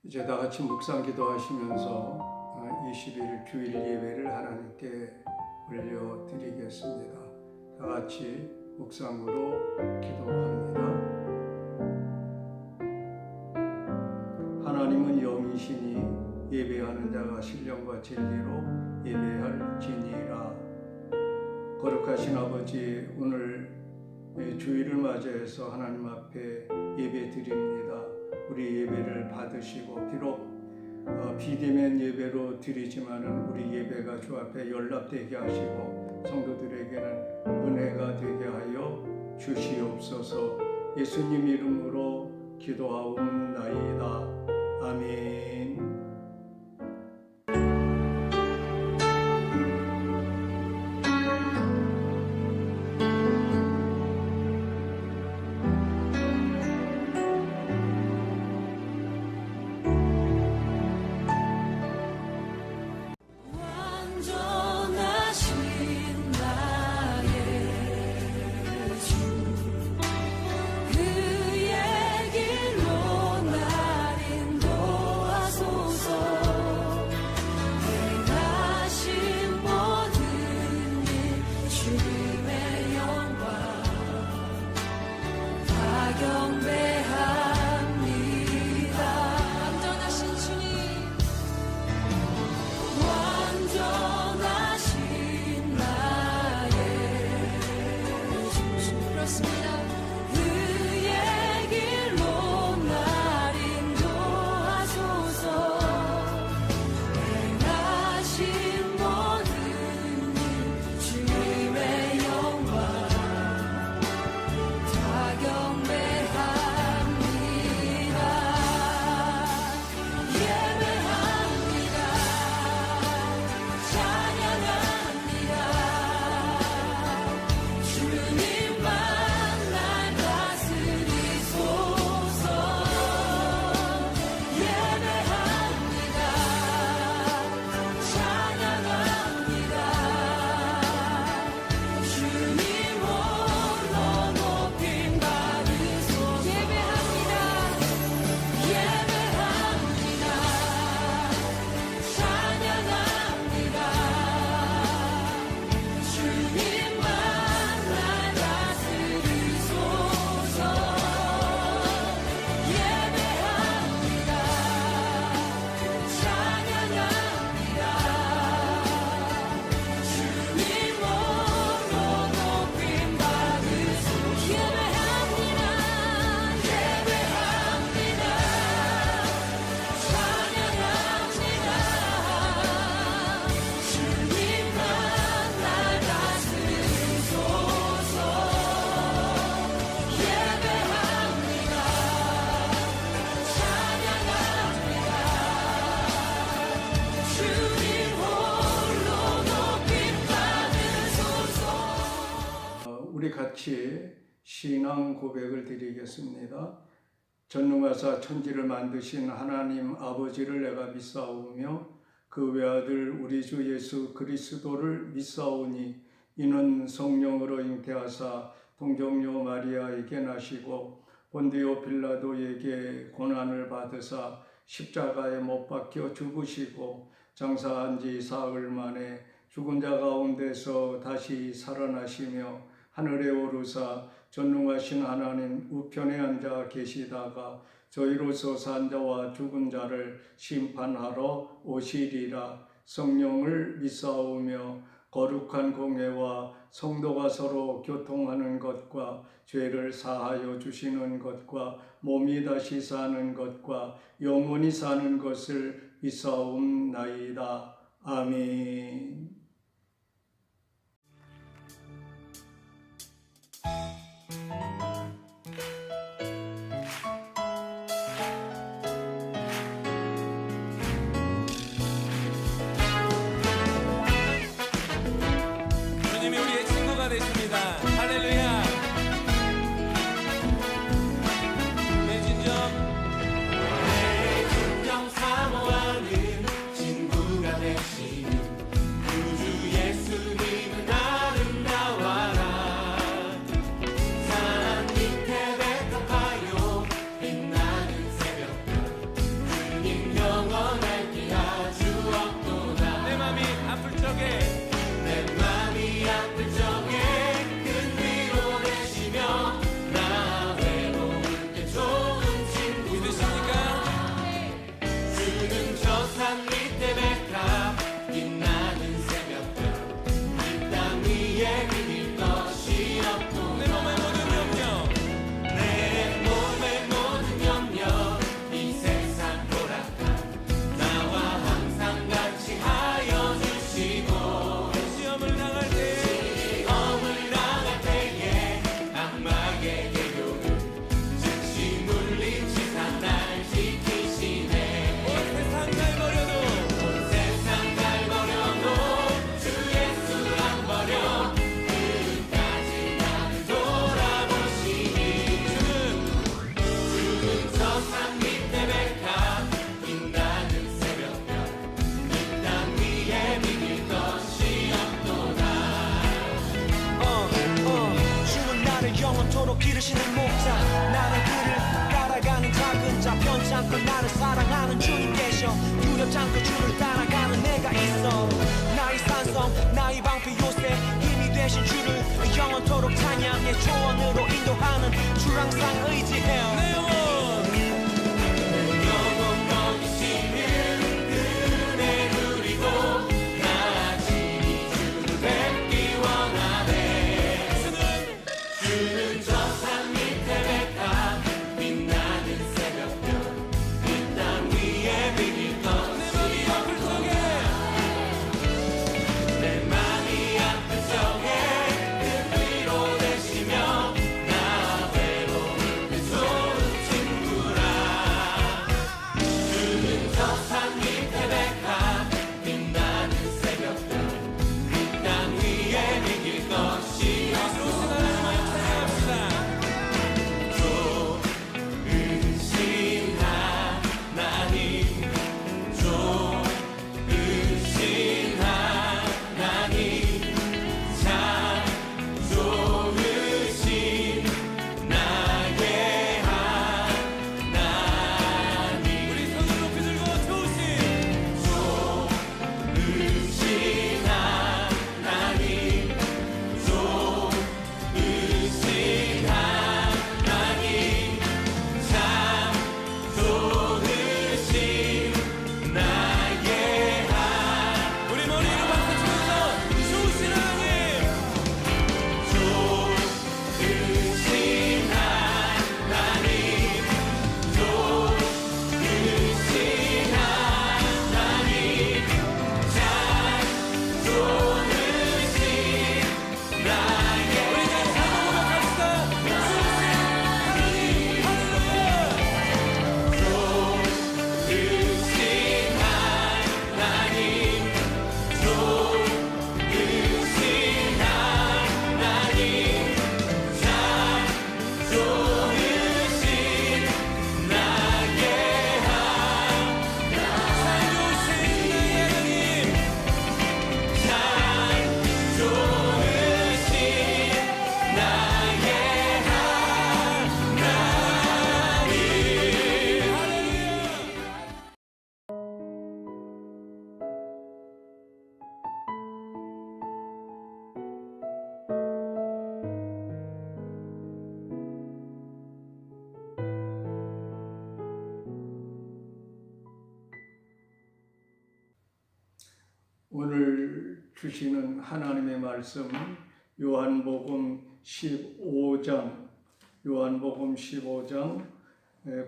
이제 다 같이 묵상 기도하시면서 20일 주일 예배를 하나님께 올려드리겠습니다. 다 같이 묵상으로 기도합니다. 하나님은 영이시니 예배하는 자가 신령과 진리로 예배할지니라. 거룩하신 아버지, 오늘 주일을 맞이해서 하나님 앞에 예배 드립니다. 우리 예배를 받으시고 비록 비대면 예배로 드리지만은 우리 예배가 주 앞에 연락되게 하시고 성도들에게는 은혜가 되게 하여 주시옵소서. 예수님 이름으로 기도하옵나이다. 아멘. 우리 같이 신앙 고백을 드리겠습니다. 전능하사 천지를 만드신 하나님 아버지를 내가 믿사오며 그 외아들 우리 주 예수 그리스도를 믿사오니 이는 성령으로 잉태하사 동정녀 마리아에게 나시고 본디오 빌라도에게 고난을 받으사 십자가에 못 박혀 죽으시고 장사한 지 사흘 만에 죽은 자 가운데서 다시 살아나시며 하늘에 오르사 전능하신 하나님 우편에 앉아 계시다가 저희로서 산 자와 죽은 자를 심판하러 오시리라. 성령을 믿사오며 거룩한 공회와 성도가 서로 교통하는 것과 죄를 사하여 주시는 것과 몸이 다시 사는 것과 영원히 사는 것을 믿사옵나이다. 아멘. 주님이 우리의 친구가 되십니다. 할렐루야. 내 진정 사모하는 친구가 되신 구주 예수님은 아름다워라. 주는 저 산 밑에 백합 빛나는 새벽별 이 땅 위에 비길 것이 없고 내 몸의 모든 염려 이 세상 돌아가 나와 항상 같이 하여 주시고 시험을 당할 때에 악마의 계룡을 즉시 물리치사 날 지키시네 온 세상 날 버려도 주 예수 안 버려 끝까지 나를 돌아보시니 주는 저 산 밑에 백합 빛나는 새벽별 이 땅 위에 비길 것이 없도다 주는 나를 영원토록 기르시는 목자 나는 그를 따라가는 작은 자 변치 않고 나를 사랑하는 주님 계셔 두렵지 않고 주를 따라가는 내가 있어 나의 산성 나의 방패 요새 힘이 되신 주를 영원토록 찬양해 조언으로 인도하는 주를 항상 의지해요 내 영혼 먹이시는 은혜 누리고 나아지니 주를 뵙기 원하네 주는 저 산 밑에 백합 빛나는 새벽별 이 땅 위에 비길 것이 없고 내 맘이 아픈 적에 큰 위로 되시며 나 외로울 때 좋은 친구라 주는 저 산 밑에 백합 빛나는 새벽별 이 땅 위에 비길 것이 없고 좋으신 하나님 좋으신 하나님 참 좋으신 나의 하나님 우리 손을 높이 들고 좋으신 하나님 좋으신 하나님 참 좋으신 나의 우리 머리를 박수 치면서 좋으신 하나님 좋으신 하나님 좋으신 하나님 참 좋으신 나의 우리 다 한번 고백합시다 좋으신 하나님 좋으신 하나님 좋으신 하나님 참 좋으신 나의 참 좋으신 나의 하나님 참 좋으신 나의 하나님 오늘 주시는 하나님의 말씀은 요한복음 15장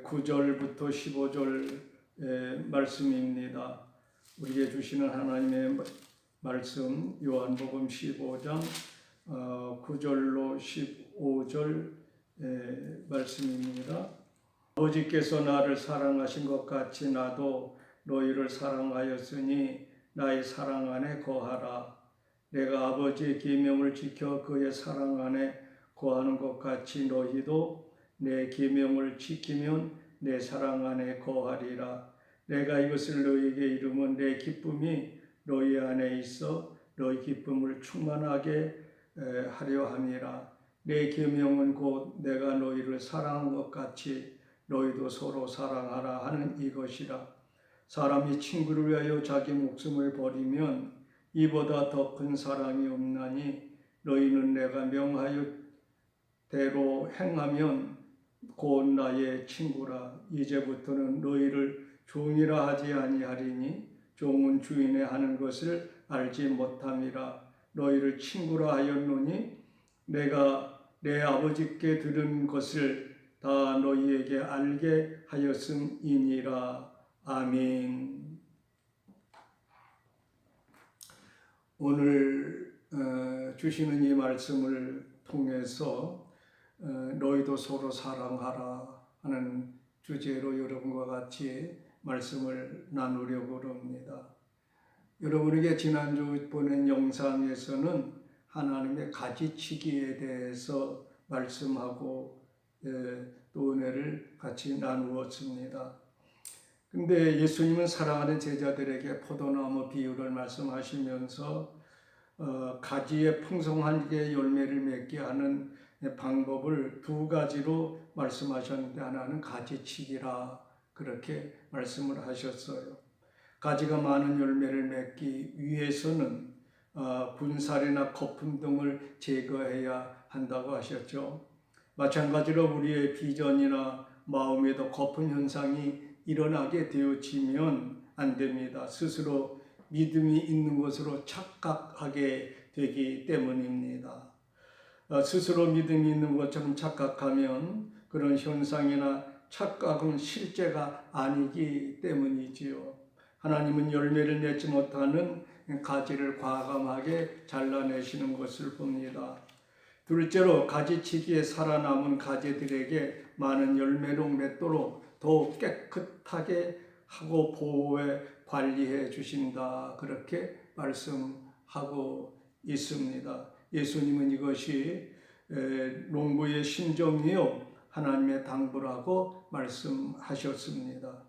9절부터 15절 말씀입니다. 우리에게 주시는 하나님의 말씀 요한복음 15장 9절로 15절 말씀입니다. 아버지께서 나를 사랑하신 것 같이 나도 너희를 사랑하였으니 나의 사랑 안에 거하라. 내가 아버지의 계명을 지켜 그의 사랑 안에 거하는 것 같이 너희도 내 계명을 지키면 내 사랑 안에 거하리라. 내가 이것을 너희에게 이르면 내 기쁨이 너희 안에 있어 너희 기쁨을 충만하게 하려 함이라. 내 계명은 곧 내가 너희를 사랑한 것 같이 너희도 서로 사랑하라 하는 이것이라. 사람이 친구를 위하여 자기 목숨을 버리면 이보다 더 큰 사랑이 없나니 너희는 내가 명하여 대로 행하면 곧 나의 친구라. 이제부터는 너희를 종이라 하지 아니하리니 종은 주인의 하는 것을 알지 못함이라. 너희를 친구라 하였노니 내가 내 아버지께 들은 것을 다 너희에게 알게 하였음이니라. 아멘. 오늘 주시는 이 말씀을 통해서 너희도 서로 사랑하라 하는 주제로 여러분과 같이 말씀을 나누려고 합니다. 여러분에게 지난주 보낸 영상에서는 하나님의 가지치기에 대해서 말씀하고 또 은혜를 같이 나누었습니다. 근데 예수님은 사랑하는 제자들에게 포도나무 비유를 말씀하시면서 가지에 풍성하게 열매를 맺게 하는 방법을 두 가지로 말씀하셨는데, 하나는 가지치기라 그렇게 말씀을 하셨어요. 가지가 많은 열매를 맺기 위해서는 분살이나 거품 등을 제거해야 한다고 하셨죠. 마찬가지로 우리의 비전이나 마음에도 거품 현상이 일어나게 되어지면 안 됩니다. 스스로 믿음이 있는 것으로 착각하게 되기 때문입니다. 스스로 믿음이 있는 것처럼 착각하면 그런 현상이나 착각은 실제가 아니기 때문이지요. 하나님은 열매를 맺지 못하는 가지를 과감하게 잘라내시는 것을 봅니다. 둘째로 가지치기에 살아남은 가지들에게 많은 열매를 맺도록 더욱 깨끗하게 하고 보호해 관리해 주신다 그렇게 말씀하고 있습니다. 예수님은 이것이 농부의 심정이요 하나님의 당부라고 말씀하셨습니다.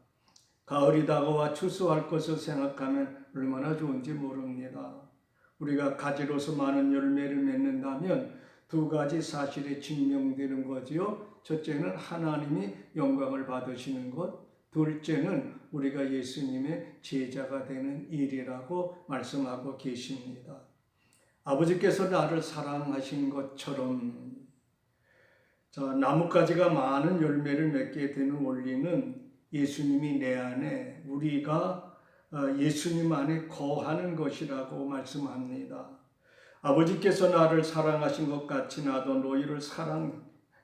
가을이 다가와 추수할 것을 생각하면 얼마나 좋은지 모릅니다. 우리가 가지로서 많은 열매를 맺는다면 두 가지 사실이 증명되는 거지요. 첫째는 하나님이 영광을 받으시는 것, 둘째는 우리가 예수님의 제자가 되는 일이라고 말씀하고 계십니다. 아버지께서 나를 사랑하신 것처럼 나뭇가지가 많은 열매를 맺게 되는 원리는 예수님이 내 안에, 우리가 예수님 안에 거하는 것이라고 말씀합니다. 아버지께서 나를 사랑하신 것 같이 나도 너희를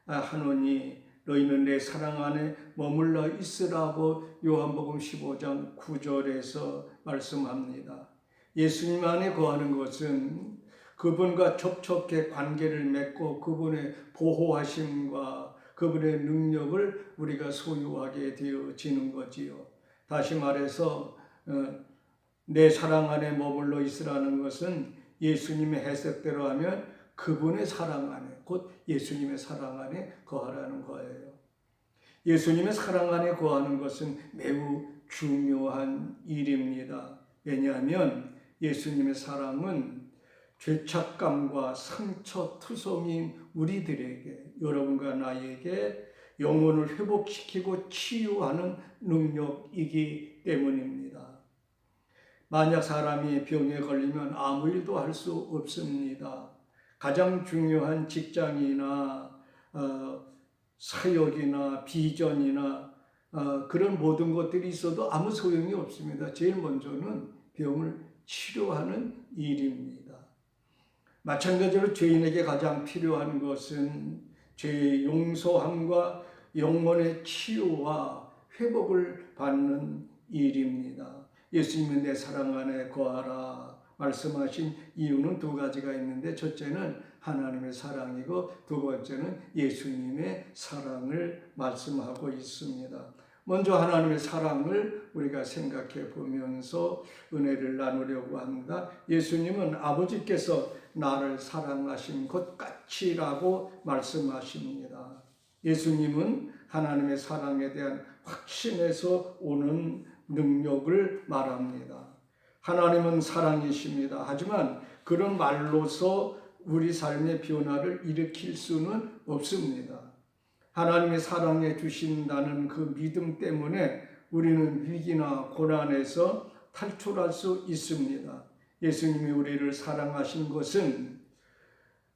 사랑하노니 너희는 내 사랑 안에 머물러 있으라고 요한복음 15장 9절에서 말씀합니다. 예수님 안에 거하는 것은 그분과 접촉해 관계를 맺고 그분의 보호하심과 그분의 능력을 우리가 소유하게 되어지는 거지요. 다시 말해서 내 사랑 안에 머물러 있으라는 것은 예수님의 해석대로 하면 그분의 사랑 안에, 곧 예수님의 사랑 안에 거하라는 거예요. 예수님의 사랑 안에 거하는 것은 매우 중요한 일입니다. 왜냐하면 예수님의 사랑은 죄책감과 상처투성인 우리들에게, 여러분과 나에게 영혼을 회복시키고 치유하는 능력이기 때문입니다. 만약 사람이 병에 걸리면 아무 일도 할 수 없습니다. 가장 중요한 직장이나 사역이나 비전이나 그런 모든 것들이 있어도 아무 소용이 없습니다. 제일 먼저는 병을 치료하는 일입니다. 마찬가지로 죄인에게 가장 필요한 것은 죄의 용서함과 영혼의 치유와 회복을 받는 일입니다. 예수님은 내 사랑 안에 거하라 말씀하신 이유는 두 가지가 있는데, 첫째는 하나님의 사랑이고 두 번째는 예수님의 사랑을 말씀하고 있습니다. 먼저 하나님의 사랑을 우리가 생각해 보면서 은혜를 나누려고 합니다. 예수님은 아버지께서 나를 사랑하신 것 같이라고 말씀하십니다. 예수님은 하나님의 사랑에 대한 확신에서 오는 능력을 말합니다. 하나님은 사랑이십니다. 하지만 그런 말로서 우리 삶의 변화를 일으킬 수는 없습니다. 하나님의 사랑해 주신다는 그 믿음 때문에 우리는 위기나 고난에서 탈출할 수 있습니다. 예수님이 우리를 사랑하신 것은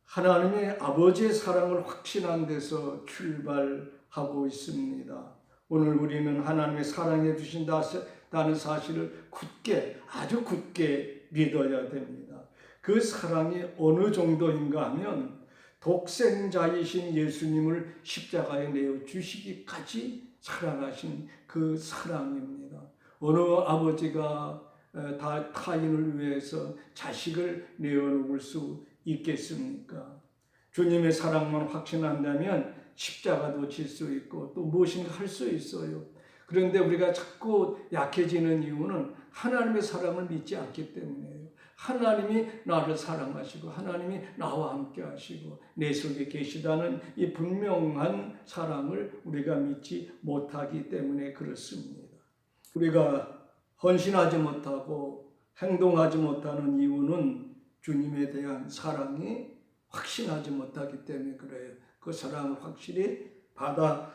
하나님의 아버지의 사랑을 확신한 데서 출발하고 있습니다. 오늘 우리는 하나님의 사랑해 주신다는 사실을 굳게, 아주 굳게 믿어야 됩니다. 그 사랑이 어느 정도인가 하면 독생자이신 예수님을 십자가에 내어 주시기까지 사랑하신 그 사랑입니다. 어느 아버지가 타인을 위해서 자식을 내어놓을 수 있겠습니까? 주님의 사랑만 확신한다면 십자가도 질 수 있고 또 무엇인가 할 수 있어요. 그런데 우리가 자꾸 약해지는 이유는 하나님의 사랑을 믿지 않기 때문이에요. 하나님이 나를 사랑하시고 하나님이 나와 함께 하시고 내 속에 계시다는 이 분명한 사랑을 우리가 믿지 못하기 때문에 그렇습니다. 우리가 헌신하지 못하고 행동하지 못하는 이유는 주님에 대한 사랑이 확신하지 못하기 때문에 그래요. 그 사랑을 확실히 받아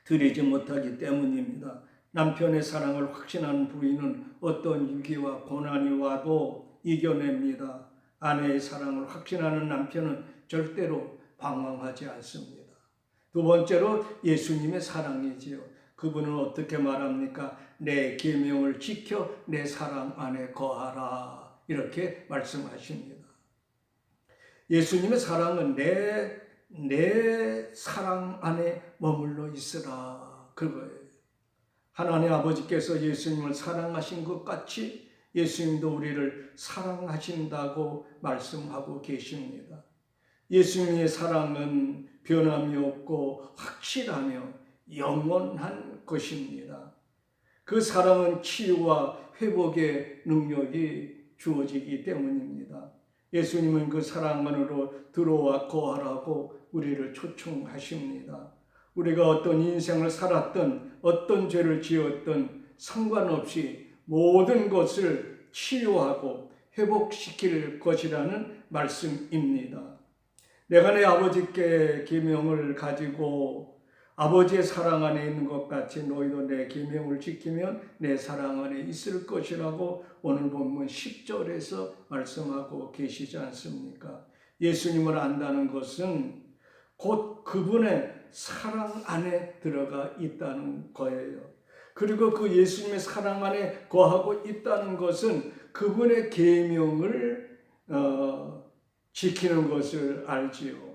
드리지 못하기 때문입니다. 남편의 사랑을 확신하는 부인은 어떤 위기와 고난이 와도 이겨냅니다. 아내의 사랑을 확신하는 남편은 절대로 방황하지 않습니다. 두 번째로 예수님의 사랑이지요. 그분은 어떻게 말합니까? 내 계명을 지켜 내 사랑 안에 거하라. 이렇게 말씀하십니다. 예수님의 사랑은 내 사랑 안에 머물러 있으라. 그거예요. 하나님 아버지께서 예수님을 사랑하신 것 같이 예수님도 우리를 사랑하신다고 말씀하고 계십니다. 예수님의 사랑은 변함이 없고 확실하며 영원한 것입니다. 그 사랑은 치유와 회복의 능력이 주어지기 때문입니다. 예수님은 그 사랑 안으로 들어와 거하라고 우리를 초청하십니다. 우리가 어떤 인생을 살았든 어떤 죄를 지었든 상관없이 모든 것을 치유하고 회복시킬 것이라는 말씀입니다. 내가 내 아버지께 계명을 가지고 아버지의 사랑 안에 있는 것 같이 너희도 내 계명을 지키면 내 사랑 안에 있을 것이라고 오늘 본문 10절에서 말씀하고 계시지 않습니까? 예수님을 안다는 것은 곧 그분의 사랑 안에 들어가 있다는 거예요. 그리고 그 예수님의 사랑 안에 거하고 있다는 것은 그분의 계명을 지키는 것을 알지요.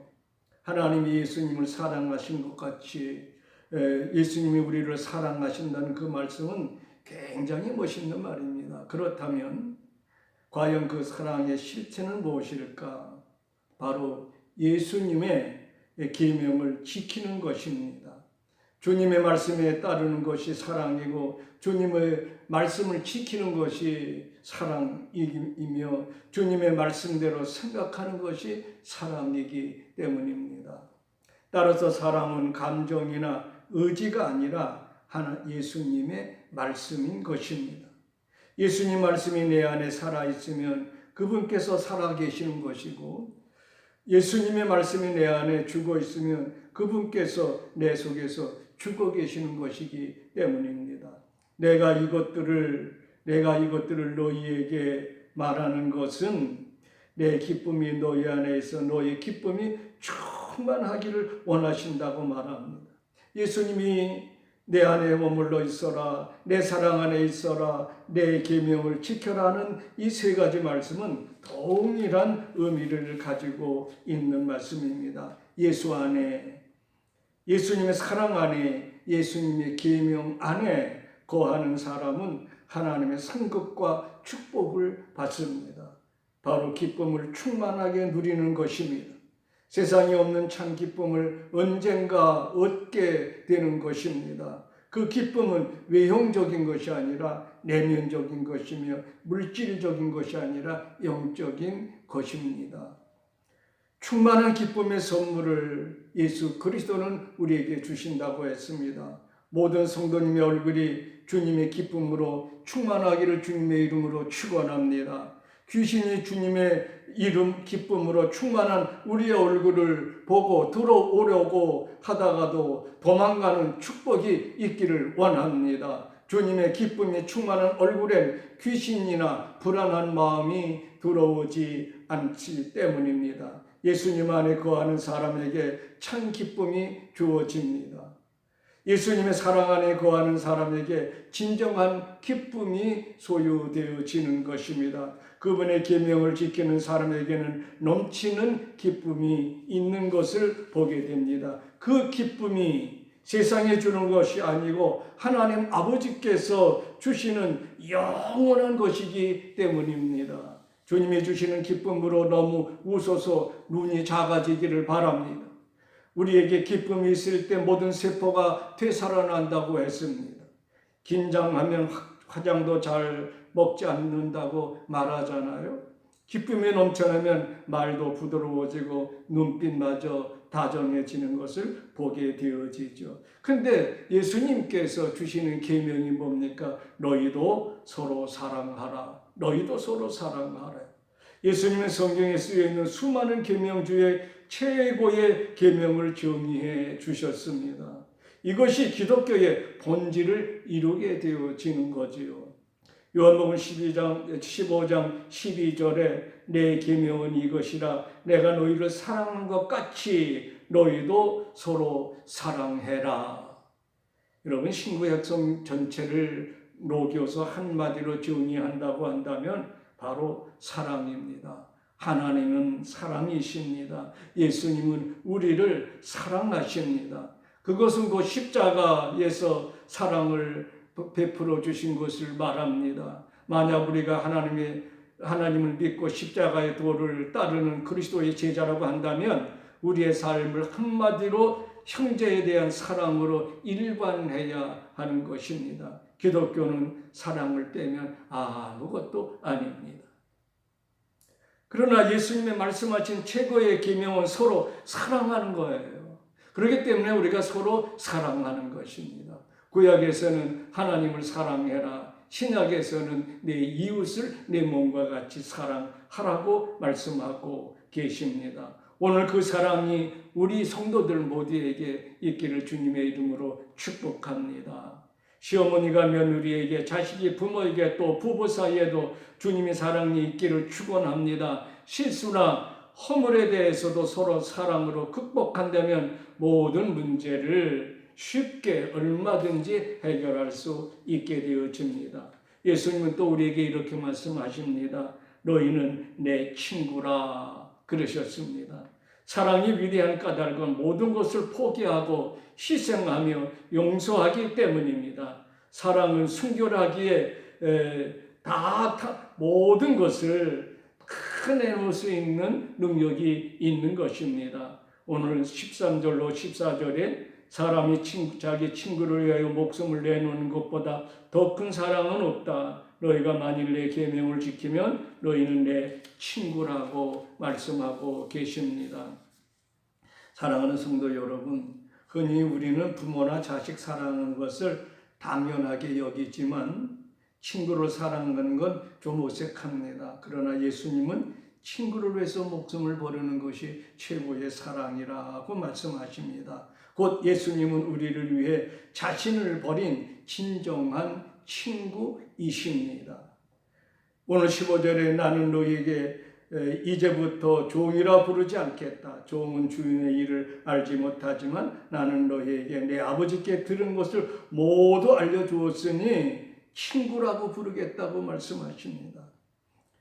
하나님이 예수님을 사랑하신 것 같이 예수님이 우리를 사랑하신다는 그 말씀은 굉장히 멋있는 말입니다. 그렇다면 과연 그 사랑의 실체는 무엇일까? 바로 예수님의 계명을 지키는 것입니다. 주님의 말씀에 따르는 것이 사랑이고 주님의 말씀을 지키는 것이 사랑이며 주님의 말씀대로 생각하는 것이 사랑이기 때문입니다. 따라서 사랑은 감정이나 의지가 아니라 예수님의 말씀인 것입니다. 예수님 말씀이 내 안에 살아있으면 그분께서 살아계시는 것이고 예수님의 말씀이 내 안에 죽어 있으면 그분께서 내 속에서 죽어 계시는 것이기 때문입니다. 내가 이것들을 너희에게 말하는 것은 내 기쁨이 너희 안에 있어 너희 기쁨이 충만하기를 원하신다고 말합니다. 예수님이 내 안에 머물러 있어라, 내 사랑 안에 있어라, 내 계명을 지켜라는 이 세 가지 말씀은 동일한 의미를 가지고 있는 말씀입니다. 예수 안에, 예수님의 사랑 안에, 예수님의 계명 안에 거하는 사람은 하나님의 상급과 축복을 받습니다. 바로 기쁨을 충만하게 누리는 것입니다. 세상에 없는 참 기쁨을 언젠가 얻게 되는 것입니다. 그 기쁨은 외형적인 것이 아니라 내면적인 것이며 물질적인 것이 아니라 영적인 것입니다. 충만한 기쁨의 선물을 예수 그리스도는 우리에게 주신다고 했습니다. 모든 성도님의 얼굴이 주님의 기쁨으로 충만하기를 주님의 이름으로 축원합니다. 귀신이 주님의 이름 기쁨으로 충만한 우리의 얼굴을 보고 들어오려고 하다가도 도망가는 축복이 있기를 원합니다. 주님의 기쁨이 충만한 얼굴엔 귀신이나 불안한 마음이 들어오지 않기 때문입니다. 예수님 안에 거하는 사람에게 참 기쁨이 주어집니다. 예수님의 사랑 안에 거하는 사람에게 진정한 기쁨이 소유되어지는 것입니다. 그분의 계명을 지키는 사람에게는 넘치는 기쁨이 있는 것을 보게 됩니다. 그 기쁨이 세상에 주는 것이 아니고 하나님 아버지께서 주시는 영원한 것이기 때문입니다. 주님이 주시는 기쁨으로 너무 웃어서 눈이 작아지기를 바랍니다. 우리에게 기쁨이 있을 때 모든 세포가 되살아난다고 했습니다. 긴장하면 화장도 잘 먹지 않는다고 말하잖아요. 기쁨이 넘쳐나면 말도 부드러워지고 눈빛마저 다정해지는 것을 보게 되어지죠. 근데 예수님께서 주시는 계명이 뭡니까? 너희도 서로 사랑하라. 너희도 서로 사랑하라. 예수님의 성경에 쓰여있는 수많은 계명 중에 최고의 계명을 정의해 주셨습니다. 이것이 기독교의 본질을 이루게 되어지는 거지요. 요한복음 15장 12절에 내 계명은 이것이라 내가 너희를 사랑하는 것 같이 너희도 서로 사랑해라. 여러분 신구약성 전체를 녹여서 한마디로 정의한다고 한다면 바로 사랑입니다. 하나님은 사랑이십니다. 예수님은 우리를 사랑하십니다. 그것은 그 십자가에서 사랑을 베풀어 주신 것을 말합니다. 만약 우리가 하나님을 믿고 십자가의 도를 따르는 그리스도의 제자라고 한다면 우리의 삶을 한마디로 형제에 대한 사랑으로 일관해야 하는 것입니다. 기독교는 사랑을 빼면 아무것도 아닙니다. 그러나 예수님의 말씀하신 최고의 계명은 서로 사랑하는 거예요. 그렇기 때문에 우리가 서로 사랑하는 것입니다. 구약에서는 하나님을 사랑해라. 신약에서는 내 이웃을 내 몸과 같이 사랑하라고 말씀하고 계십니다. 오늘 그 사랑이 우리 성도들 모두에게 있기를 주님의 이름으로 축복합니다. 시어머니가 며느리에게, 자식이 부모에게, 또 부부 사이에도 주님의 사랑이 있기를 축원합니다. 실수나 허물에 대해서도 서로 사랑으로 극복한다면 모든 문제를 쉽게 얼마든지 해결할 수 있게 되어집니다. 예수님은 또 우리에게 이렇게 말씀하십니다. 너희는 내 친구라 그러셨습니다. 사랑이 위대한 까닭은 모든 것을 포기하고 희생하며 용서하기 때문입니다. 사랑은 순결하기에 모든 것을 다 내놓을 수 있는 능력이 있는 것입니다. 오늘 13절로 14절에 사람이 자기 친구를 위하여 목숨을 내놓는 것보다 더 큰 사랑은 없다. 너희가 만일 내 계명을 지키면 너희는 내 친구라고 말씀하고 계십니다. 사랑하는 성도 여러분, 흔히 우리는 부모나 자식 사랑하는 것을 당연하게 여기지만 친구를 사랑하는 건 좀 어색합니다. 그러나 예수님은 친구를 위해서 목숨을 버리는 것이 최고의 사랑이라고 말씀하십니다. 곧 예수님은 우리를 위해 자신을 버린 진정한 친구이십니다. 오늘 15절에 나는 너희에게 이제부터 종이라 부르지 않겠다. 종은 주인의 일을 알지 못하지만 나는 너희에게 내 아버지께 들은 것을 모두 알려주었으니 친구라고 부르겠다고 말씀하십니다.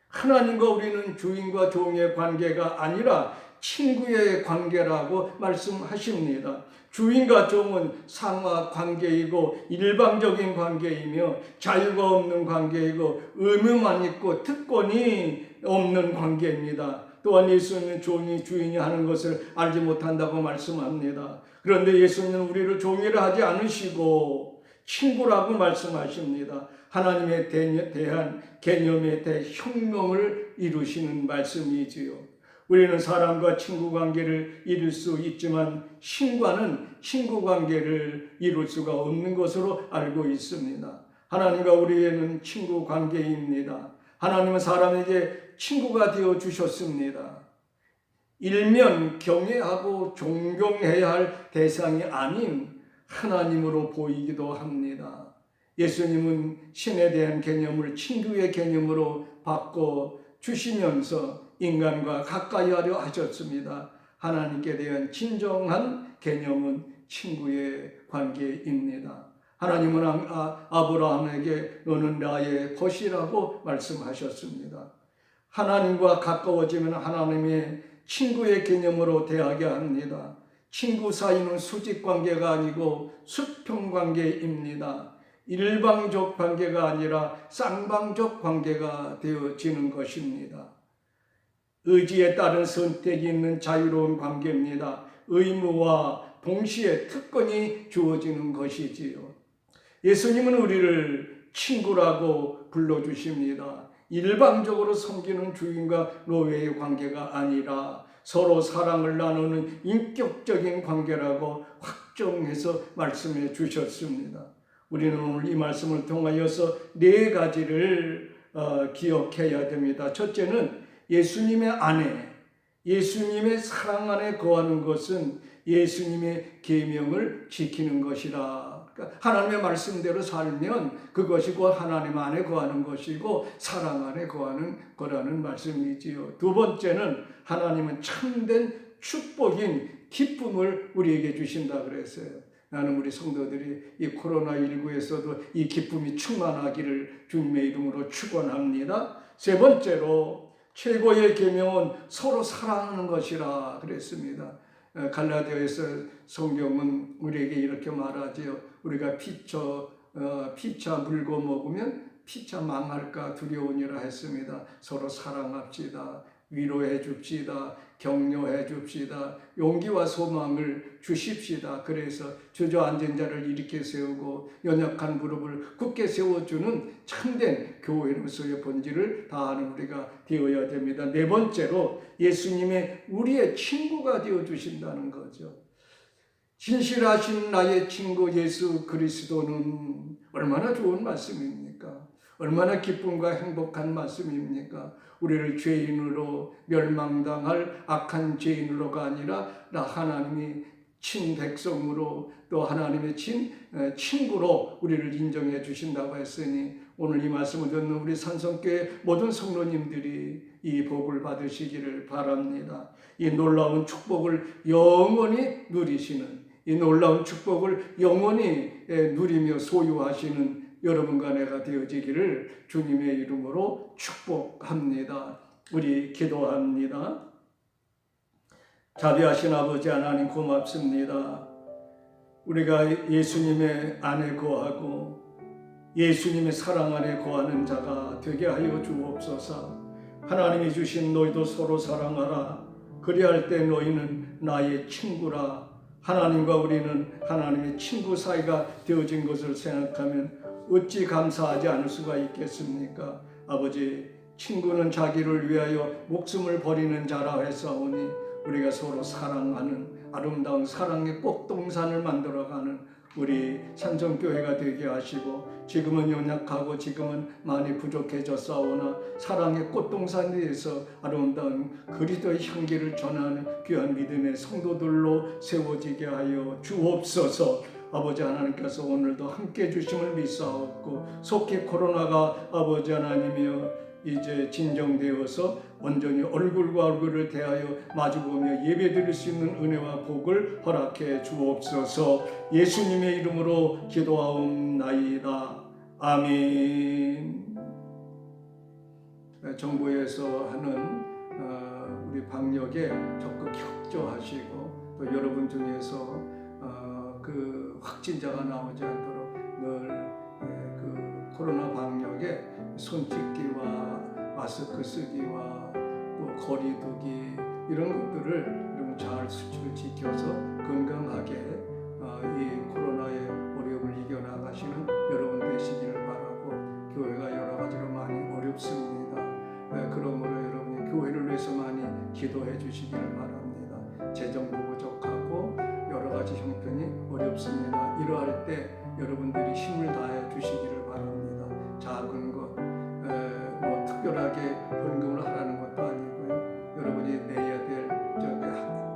하나님과 우리는 주인과 종의 관계가 아니라 친구의 관계라고 말씀하십니다. 주인과 종은 상하 관계이고 일방적인 관계이며 자유가 없는 관계이고 의무만 있고 특권이 없는 관계입니다. 또한 예수님은 종이 주인이 하는 것을 알지 못한다고 말씀합니다. 그런데 예수님은 우리를 종이라 하지 않으시고 친구라고 말씀하십니다. 하나님에 대한 개념에 대해 혁명을 이루시는 말씀이지요. 우리는 사람과 친구 관계를 이룰 수 있지만 신과는 친구 관계를 이룰 수가 없는 것으로 알고 있습니다. 하나님과 우리에는 친구 관계입니다. 하나님은 사람에게 친구가 되어 주셨습니다. 일면 경외하고 존경해야 할 대상이 아닌 하나님으로 보이기도 합니다. 예수님은 신에 대한 개념을 친구의 개념으로 바꿔 주시면서 인간과 가까이 하려 하셨습니다. 하나님께 대한 진정한 개념은 친구의 관계입니다. 하나님은 아브라함에게 너는 나의 벗이라고 말씀하셨습니다. 하나님과 가까워지면 하나님의 친구의 개념으로 대하게 합니다. 친구 사이는 수직 관계가 아니고 수평 관계입니다. 일방적 관계가 아니라 쌍방적 관계가 되어지는 것입니다. 의지에 따른 선택이 있는 자유로운 관계입니다. 의무와 동시에 특권이 주어지는 것이지요. 예수님은 우리를 친구라고 불러주십니다. 일방적으로 섬기는 주인과 노예의 관계가 아니라 서로 사랑을 나누는 인격적인 관계라고 확정해서 말씀해 주셨습니다. 우리는 오늘 이 말씀을 통하여서 네 가지를 기억해야 됩니다. 첫째는 예수님의 아내, 예수님의 사랑 안에 거하는 것은 예수님의 계명을 지키는 것이라. 그러니까 하나님의 말씀대로 살면 그것이 곧 하나님 안에 거하는 것이고 사랑 안에 거하는 거라는 말씀이지요. 두 번째는 하나님은 참된 축복인 기쁨을 우리에게 주신다 그랬어요. 나는 우리 성도들이 이 코로나19에서도 이 기쁨이 충만하기를 주님의 이름으로 축원합니다. 세 번째로 최고의 계명은 서로 사랑하는 것이라 그랬습니다. 갈라디아에서 성경은 우리에게 이렇게 말하지요. 우리가 피차 물고 먹으면 피차 망할까 두려우니라 했습니다. 서로 사랑합시다. 위로해 줍시다. 격려해 줍시다. 용기와 소망을 주십시다. 그래서 주저앉은 자를 일으켜 세우고 연약한 무릎을 굳게 세워주는 참된 교회로서의 본질을 다하는 우리가 되어야 됩니다. 네 번째로 예수님의 우리의 친구가 되어주신다는 거죠. 진실하신 나의 친구 예수 그리스도는 얼마나 좋은 말씀입니까? 얼마나 기쁨과 행복한 말씀입니까? 우리를 죄인으로 멸망당할 악한 죄인으로가 아니라 나 하나님이 친백성으로 또 하나님의 친구로 우리를 인정해 주신다고 했으니 오늘 이 말씀을 듣는 우리 산성교회 모든 성도님들이 이 복을 받으시기를 바랍니다. 이 놀라운 축복을 영원히 누리시는, 이 놀라운 축복을 영원히 누리며 소유하시는 여러분과 내가 되어지기를 주님의 이름으로 축복합니다. 우리 기도합니다. 자비하신 아버지 하나님 고맙습니다. 우리가 예수님의 안에 거하고 예수님의 사랑 안에 거하는 자가 되게 하여 주옵소서. 하나님이 주신 너희도 서로 사랑하라. 그리할 때 너희는 나의 친구라. 하나님과 우리는 하나님의 친구 사이가 되어진 것을 생각하면 어찌 감사하지 않을 수가 있겠습니까? 아버지, 친구는 자기를 위하여 목숨을 버리는 자라 했사오니 우리가 서로 사랑하는 아름다운 사랑의 꽃동산을 만들어가는 우리 산성교회가 되게 하시고 지금은 연약하고 지금은 많이 부족해졌사오나 사랑의 꽃동산에서 아름다운 그리스도의 향기를 전하는 귀한 믿음의 성도들로 세워지게 하여 주옵소서. 아버지 하나님께서 오늘도 함께 주심을 믿사옵고 속히 코로나가 아버지 하나님이여 이제 진정되어서 온전히 얼굴과 얼굴을 대하여 마주보며 예배드릴 수 있는 은혜와 복을 허락해 주옵소서. 예수님의 이름으로 기도하옵나이다. 아멘. 정부에서 하는 우리 방역에 적극 협조하시고 또 여러분 중에서 그 확진자가 나오지 않도록 늘 그 코로나 방역에 손짓기와 마스크 쓰기와 또 거리 두기 이런 것들을 여러분 잘 수칙을 지켜서 건강하게 이 코로나의 어려움을 이겨나가시는 여러분 되시기를 바라고 교회가 여러 가지로 많이 어렵습니다. 그러므로 여러분이 교회를 위해서 많이 기도해 주시기를 바랍니다. 재정도 부족하고 여러 가지 형편이 어렵습니다. 이러할 때 여러분들이 힘을 다해 주시기를 바랍니다. 작은 것, 뭐 특별하게 헌금을 하라는 것도 아니고요. 여러분이 내야 될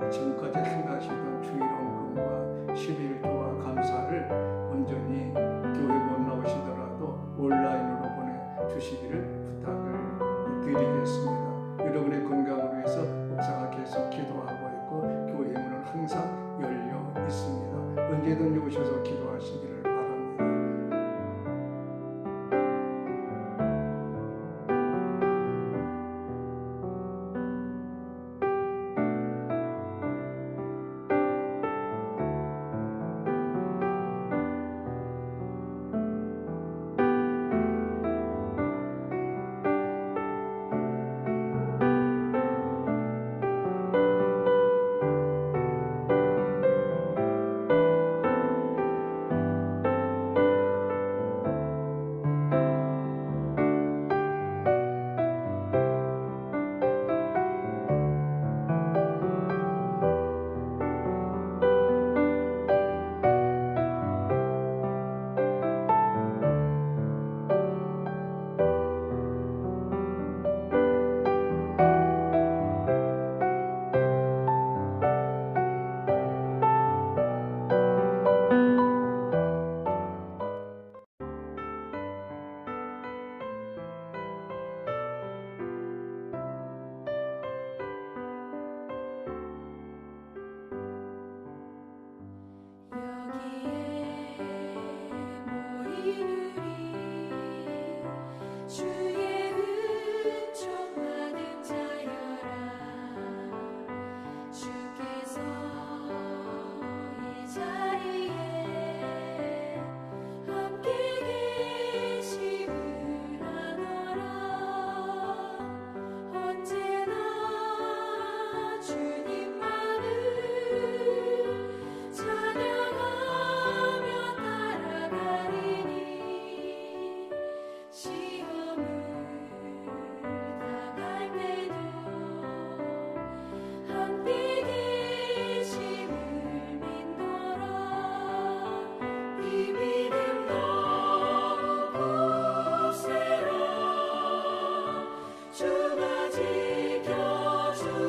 지금까지 행하시던 주일헌금과 11조와 감사를 온전히 교회 못 나오시더라도 온라인으로 보내주시기를 부탁을 드리겠습니다. 여러분의 건강을 위해서 목사가 계속 기도하고 있고 교회 문은 항상 열려 있습니다. 언제든지 오셔서 기도하시기를 바랍니다. 주가 지켜주신다.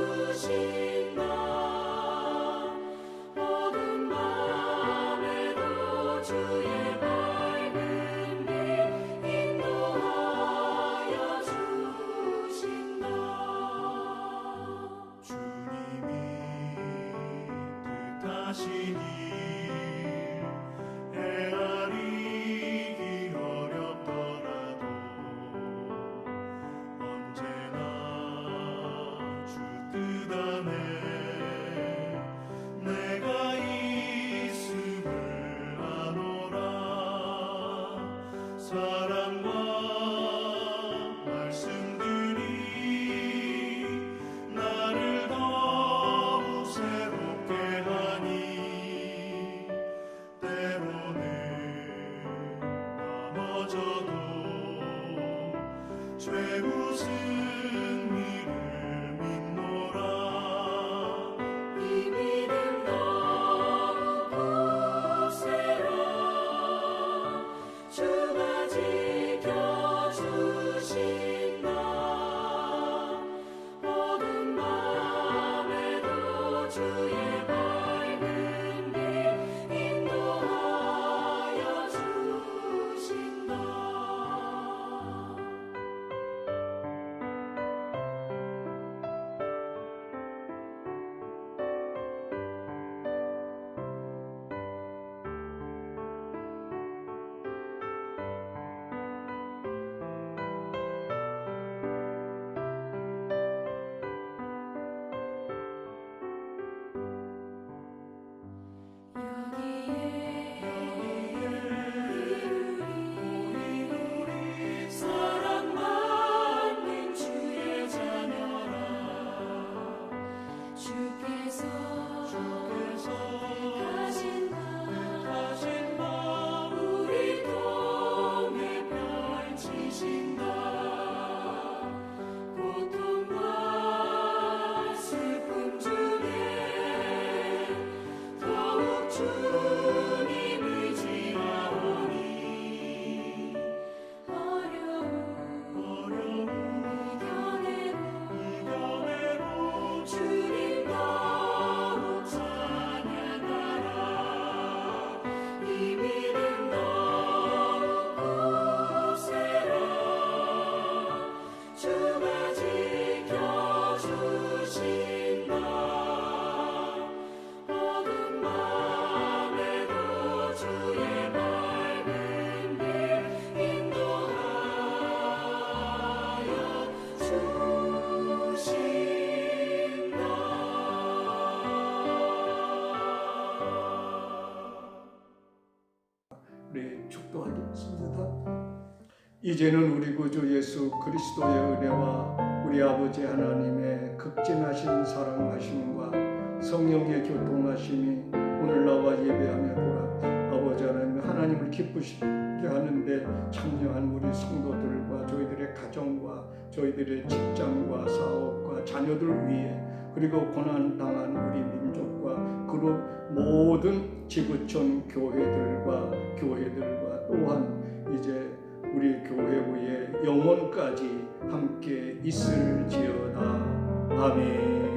이제는 우리 구주 예수 그리스도의 은혜와 우리 아버지 하나님의 극진하신 사랑하심과 성령의 교통하심이 오늘 나와 예배하며 돌아 아버지 하나님을 기쁘시게 하는데 참여한 우리 성도들과 저희들의 가정과 저희들의 직장과 사업과 자녀들 위해 그리고 고난당한 우리 민족과 그룹 모든 지구촌 교회들과 또한 이제 우리 교회 위에 영원까지 함께 있을지어다. 아멘.